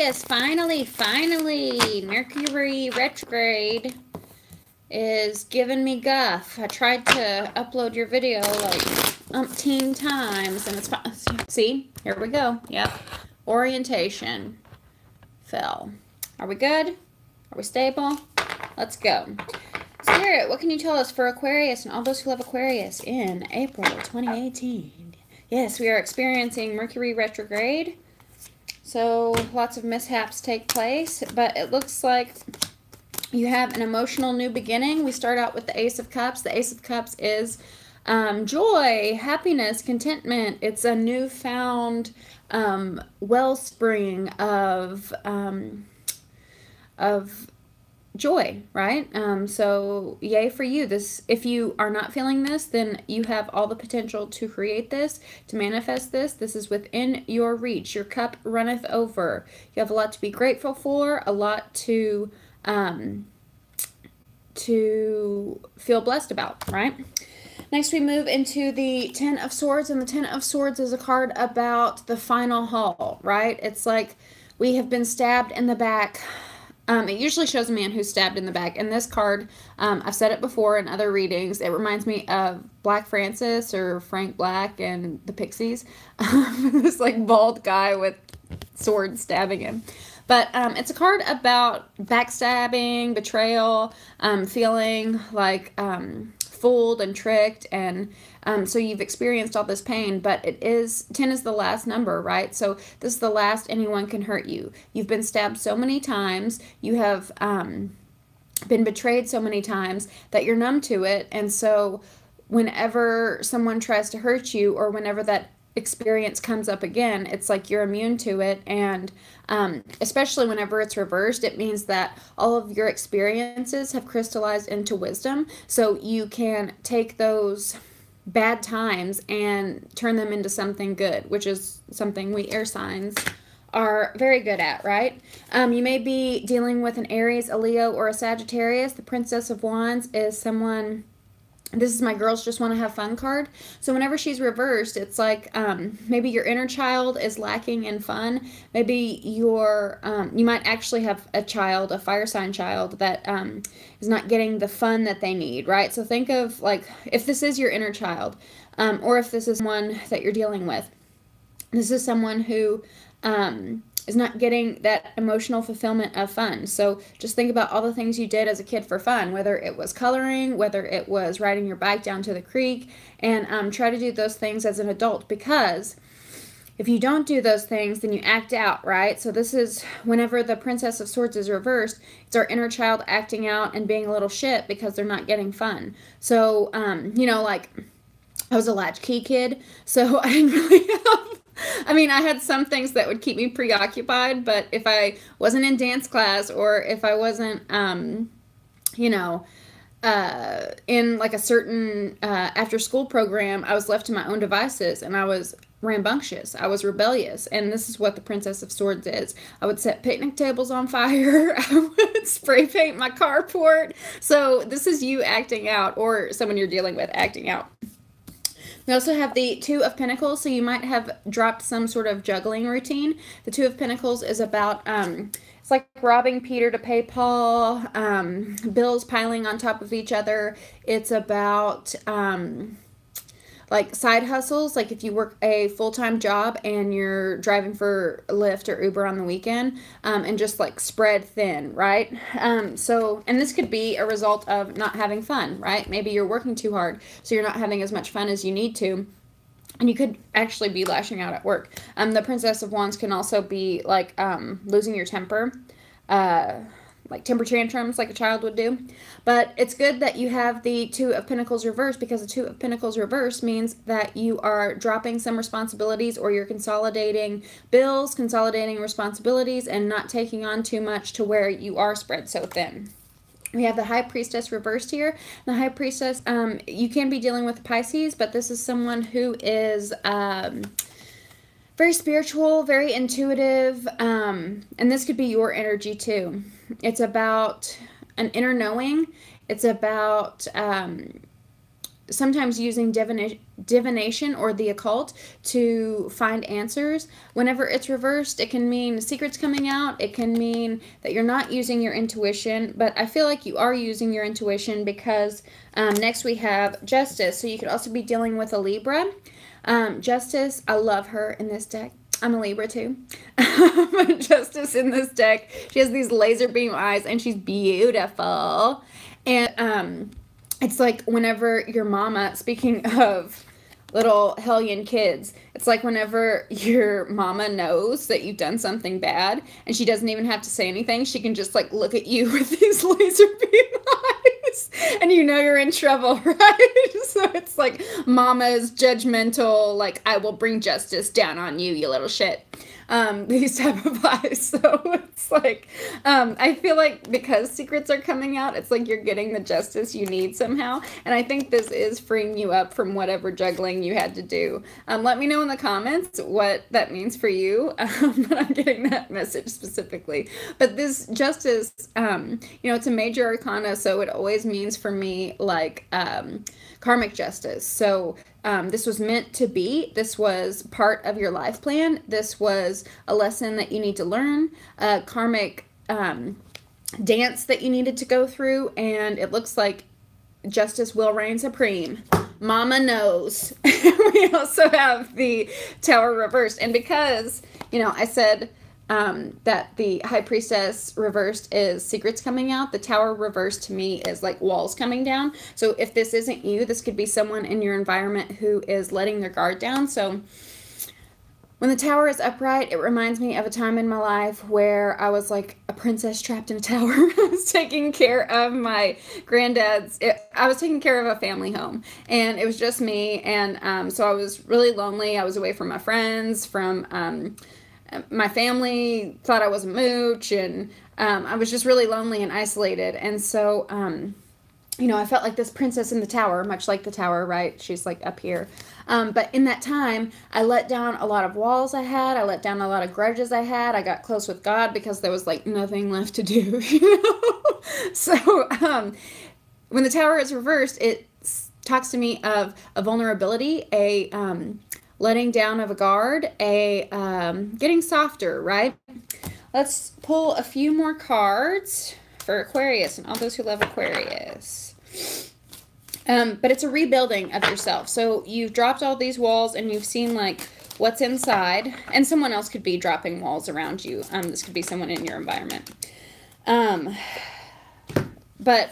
Aquarius, finally, Mercury retrograde is giving me guff. I tried to upload your video like umpteen times, and it's fine. See, here we go. Yep, orientation fell. Are we good? Are we stable? Let's go. Spirit, what can you tell us for Aquarius and all those who love Aquarius in April 2018? Yes, we are experiencing Mercury retrograde. So lots of mishaps take place, but it looks like you have an emotional new beginning. We start out with the Ace of Cups. The Ace of Cups is joy, happiness, contentment. It's a newfound wellspring of joy, right? So yay for you. This, if you are not feeling this, then you have all the potential to create this, to manifest this. This is within your reach. Your cup runneth over. You have a lot to be grateful for, a lot to feel blessed about, right? Next, we move into the Ten of Swords, and the Ten of Swords is a card about the final haul, right? It's like we have been stabbed in the back. It usually shows a man who's stabbed in the back. And this card, I've said it before in other readings, it reminds me of Black Francis or Frank Black and the Pixies. This like bald guy with swords stabbing him. But it's a card about backstabbing, betrayal, feeling like fooled and tricked, and so you've experienced all this pain, but 10 is the last number, right? So this is the last anyone can hurt you. You've been stabbed so many times, you have been betrayed so many times that you're numb to it, and so whenever someone tries to hurt you, or whenever that experience comes up again, it's like you're immune to it. And especially whenever it's reversed, it means that all of your experiences have crystallized into wisdom, so you can take those bad times and turn them into something good, which is something we air signs are very good at, right? You may be dealing with an Aries, a Leo, or a Sagittarius. The Princess of Wands is someone. This is my girls just want to have fun card. So whenever she's reversed, it's like maybe your inner child is lacking in fun. Maybe you might actually have a child, a fire sign child, that is not getting the fun that they need, right? So think of like, if this is your inner child, or if this is one that you're dealing with, this is someone who is not getting that emotional fulfillment of fun. So just think about all the things you did as a kid for fun, whether it was coloring, whether it was riding your bike down to the creek, and try to do those things as an adult, because if you don't do those things, then you act out, right? So this is whenever the Princess of Swords is reversed, it's our inner child acting out and being a little shit because they're not getting fun. So, you know, like I was a latchkey kid, so I didn't really have, I mean, I had some things that would keep me preoccupied, but if I wasn't in dance class, or if I wasn't, you know, in like a certain after school program, I was left to my own devices, and I was rambunctious. I was rebellious, and this is what the Princess of Swords is. I would set picnic tables on fire. I would spray paint my carport. So this is you acting out, or someone you're dealing with acting out. We also have the Two of Pentacles, so you might have dropped some sort of juggling routine. The Two of Pentacles is about, it's like robbing Peter to pay Paul, bills piling on top of each other. It's about like side hustles, like if you work a full-time job and you're driving for Lyft or Uber on the weekend, and just like spread thin, right? So, and this could be a result of not having fun, right? Maybe you're working too hard, so you're not having as much fun as you need to, and you could actually be lashing out at work. The Princess of Wands can also be like losing your temper, like temper tantrums like a child would do. But it's good that you have the Two of Pentacles reversed, because the Two of Pentacles reversed means that you are dropping some responsibilities, or you're consolidating bills, consolidating responsibilities, and not taking on too much to where you are spread so thin. We have the High Priestess reversed here. The High Priestess, you can be dealing with Pisces, but this is someone who is very spiritual, very intuitive, and this could be your energy too. It's about an inner knowing. It's about sometimes using divination or the occult to find answers. Whenever it's reversed, it can mean secrets coming out. It can mean that you're not using your intuition, but I feel like you are using your intuition because next we have Justice. So you could also be dealing with a Libra. Justice, I love her in this deck. I'm a Libra too. Justice in this deck. She has these laser beam eyes and she's beautiful. And it's like whenever your mama, speaking of little hellion kids, it's like whenever your mama knows that you've done something bad and she doesn't even have to say anything, she can just like look at you with these laser beam eyes and you know you're in trouble, right? So it's like mama's judgmental, like, I will bring justice down on you, you little shit. These type of eyes. So it's like, I feel like because secrets are coming out, it's like you're getting the justice you need somehow. And I think this is freeing you up from whatever juggling you had to do. Let me know in the comments what that means for you. But I'm getting that message specifically. But this justice, you know, it's a major arcana, so it always means for me like karmic justice. So this was meant to be. This was part of your life plan. This was a lesson that you need to learn, a karmic dance that you needed to go through, and it looks like justice will reign supreme. Mama knows. We also have the Tower reversed, and because, you know, I said that the High Priestess reversed is secrets coming out, the Tower reversed to me is like walls coming down. So if this isn't you, this could be someone in your environment who is letting their guard down. So when the Tower is upright, it reminds me of a time in my life where I was like a princess trapped in a tower. I was taking care of my granddad's, I was taking care of a family home, and it was just me, and so I was really lonely. I was away from my friends, from my family thought I was a mooch, and I was just really lonely and isolated. And so, you know, I felt like this princess in the tower, much like the tower, right? She's like up here. But in that time, I let down a lot of walls I had. I let down a lot of grudges I had. I got close with God because there was like nothing left to do, you know? So when the Tower is reversed, it talks to me of a vulnerability, a letting down of a guard, a getting softer, right? Let's pull a few more cards for Aquarius and all those who love Aquarius. But it's a rebuilding of yourself. So you've dropped all these walls and you've seen like what's inside, and someone else could be dropping walls around you. This could be someone in your environment. But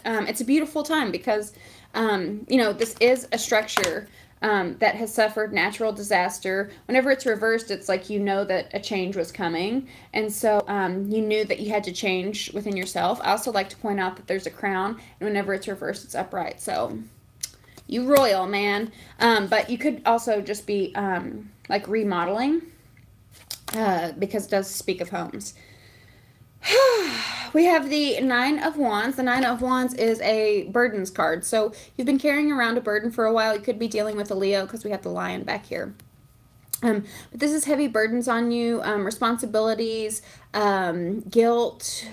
it's a beautiful time because, you know, this is a structure that has suffered natural disaster. Whenever it's reversed, it's like you know that a change was coming. And so you knew that you had to change within yourself. I also like to point out that there's a crown, and whenever it's reversed, it's upright. So you royal, man. But you could also just be like remodeling because it does speak of homes. We have the Nine of Wands. The Nine of Wands is a burdens card. So you've been carrying around a burden for a while. You could be dealing with a Leo because we have the Lion back here. But this is heavy burdens on you, responsibilities, guilt,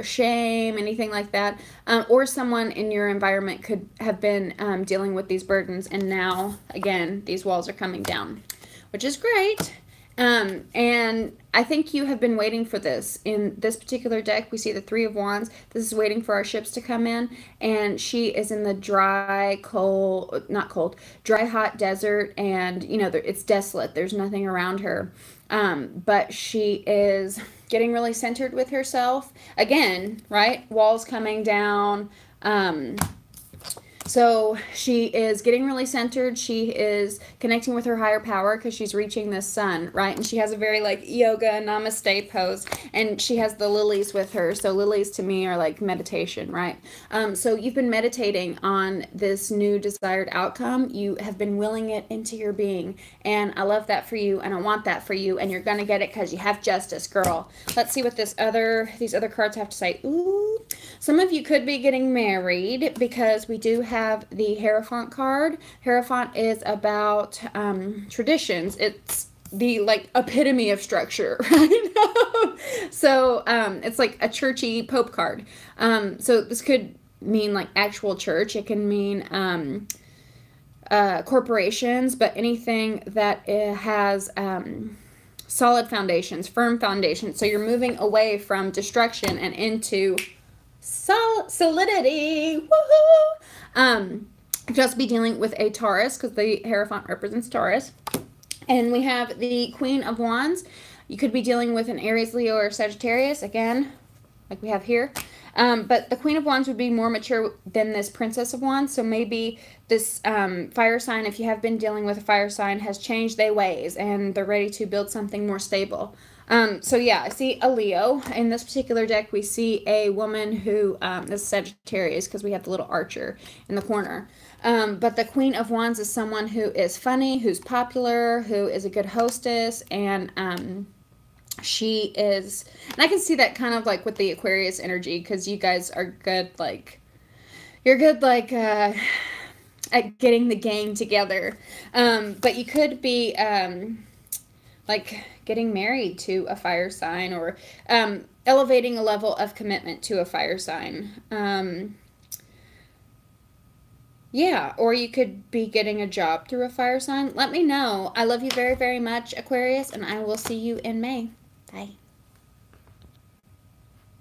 shame, anything like that. Or someone in your environment could have been dealing with these burdens, and now, again, these walls are coming down, which is great. And I think you have been waiting for this. In this particular deck, we see the Three of Wands. This is waiting for our ships to come in, and she is in the dry, cold, not cold, dry, hot desert, and, you know, it's desolate. There's nothing around her. But she is getting really centered with herself. Again, right? Walls coming down. So she is getting really centered. She is connecting with her higher power because she's reaching this sun, right? And she has a very like yoga namaste pose, and she has the lilies with her. So lilies to me are like meditation, right? So you've been meditating on this new desired outcome. You have been willing it into your being, and I love that for you, and I want that for you, and you're gonna get it because you have justice, girl. Let's see what these other cards have to say. Ooh, some of you could be getting married because we do have the Hierophant card. Hierophant is about traditions. It's the like epitome of structure, right? So it's like a churchy Pope card. So this could mean like actual church. It can mean corporations, but anything that has solid foundations, firm foundations. So you're moving away from destruction and into solidity. Woohoo! Just be dealing with a Taurus because the Hierophant represents Taurus. And we have the Queen of Wands. You could be dealing with an Aries, Leo, or Sagittarius, again, like we have here. But the Queen of Wands would be more mature than this Princess of Wands. So maybe this fire sign, if you have been dealing with a fire sign, has changed their ways and they're ready to build something more stable. So yeah, I see a Leo. In this particular deck, we see a woman who is Sagittarius because we have the little archer in the corner. But the Queen of Wands is someone who is funny, who's popular, who is a good hostess, and she is, and I can see that kind of like with the Aquarius energy, because you guys are good, like, you're good, like, at getting the gang together. But you could be, like, getting married to a fire sign, or elevating a level of commitment to a fire sign. Yeah, or you could be getting a job through a fire sign. Let me know. I love you very, very much, Aquarius, and I will see you in May. Bye.